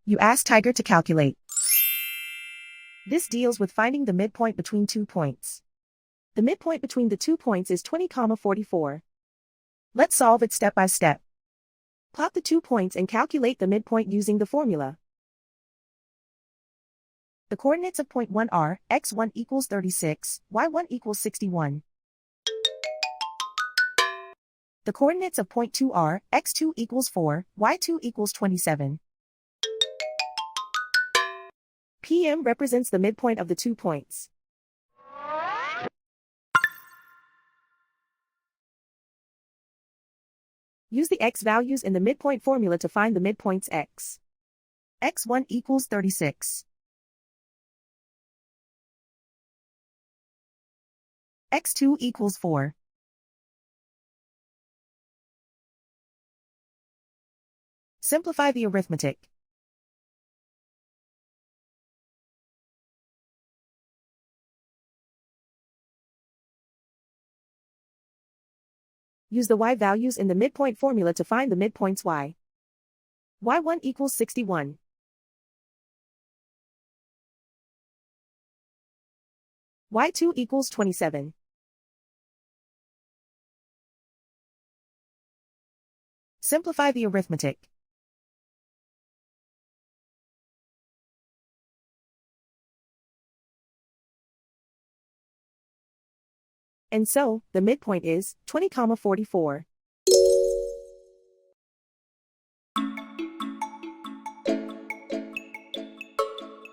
You ask Tiger to calculate. This deals with finding the midpoint between 2 points. The midpoint between the 2 points is 20,44. Let's solve it step by step. Plot the 2 points and calculate the midpoint using the formula. The coordinates of point 1 are x1 equals 36, y1 equals 61. The coordinates of point 2 are x2 equals 4, y2 equals 27. PM represents the midpoint of the 2 points. Use the x values in the midpoint formula to find the midpoints x. x1 equals 36. x2 equals 4. Simplify the arithmetic. Use the y values in the midpoint formula to find the midpoints y. y1 equals 61. y2 equals 27. Simplify the arithmetic. And so, the midpoint is 20,44.